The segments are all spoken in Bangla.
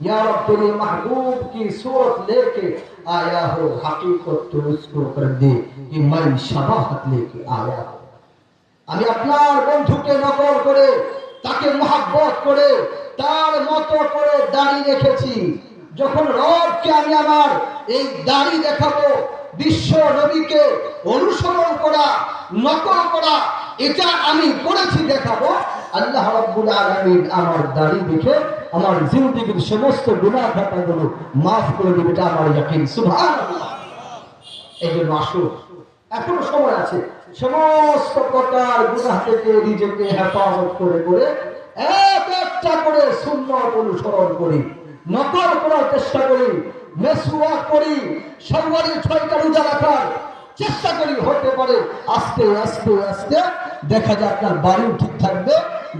या रब तेरे महबूब की सूरत लेके आया हो, हकीकत तो उसको कर दे कि मैं शबाहत लेके आया हो। আমি আপনার বন্ধুকে নকল করে, তাকে মহব্বত করে, তার মতো করে দাড়ি রেখেছি। যখন রবকে আমি আমার এই দাড়ি দেখাবো, বিশ্ব নবীকে অনুসরণ করা, নকল করা, এটা আমি করেছি দেখাবো, আল্লাহ রাব্বুল আলামিন আমার দাড়ি দেখে আমার জিন্দেগীর সমস্ত গুনাহ খাতাগুলো মাফ করে দেবে, এটা আমার ইয়াকিন। সুবহানাল্লাহ। এই জন্য আসুন, এখনো সময় আছে, সমস্ত প্রকার গুনাহ থেকে নিজেকে হেফাজত করে করে এক একটা করে সুন্নাত অনুসরণ করি, নকল করার চেষ্টা করি, মেসওয়াক করি, সর্বারি 6টা রোজা রাখার চেষ্টা করি। হতে পারে আস্তে আস্তে আস্তে দেখা যায় আপনার বাড়িও ঠিক থাকবে,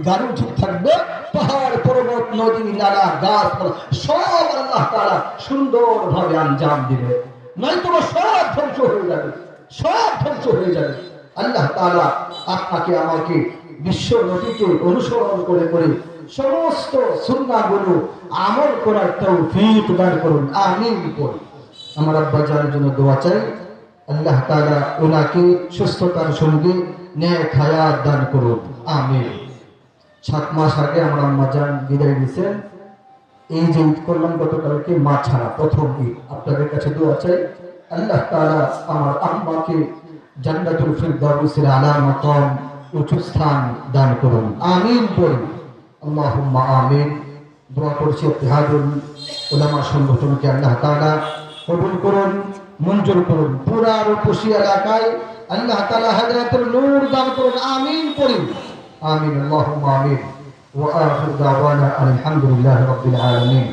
গাড়িও ঠিক থাকবে, পাহাড় পর্বত নদী নালা গাছ সব আল্লাহ তাআলা সুন্দরভাবে আঞ্জাম দিবে। নয়তো সব ধ্বংস হয়ে যাবে, সব ধ্বংস হয়ে যাবে। আল্লাহ তাআলা আপনাকে আমাকে বিশ্ব নবীকে অনুসরণ করে করে সমস্ত সুন্নাহগুলো আমল করার তৌফিক দান করুন, আমিন বলুন। আমার আব্বা জানের জন্য দোয়া চাই, আল্লাহ তাআলা ওনাকে সুস্থতার সঙ্গে নেক হায়াত দান করুন, আমিন। 7 মাস আগে আমার আম্মা জান বিদায় দিয়েছেন। এই যে ঈদ করলাম গতকালকে, মা ছাড়া প্রথম ঈদ, আপনাদের কাছে দোয়া চাই আল্লাহ তাআলা আমার আম্মাকে জান্নাতুল ফিরদাউসের আলা মাকাম উঁচু স্থান দান করুন, আমিন বলুন, আল্লাহুম্মা আমিন। দোয়া করছি ইত্তেহাদুল উলামা সংগঠনকে আল্লাহ তাআলা কবুল করুন, মঞ্জুর করুন। পুরা রূপসী এলাকায় আল্লাহ তাআলা হেদায়েতের নূর দান করুন, আমিন পড়ুন, আমিন। আল্লাহুম্মা আমিন। ওয়া আখিরু দাওয়ানা আলহামদুলিল্লাহি রাব্বিল আলামিন।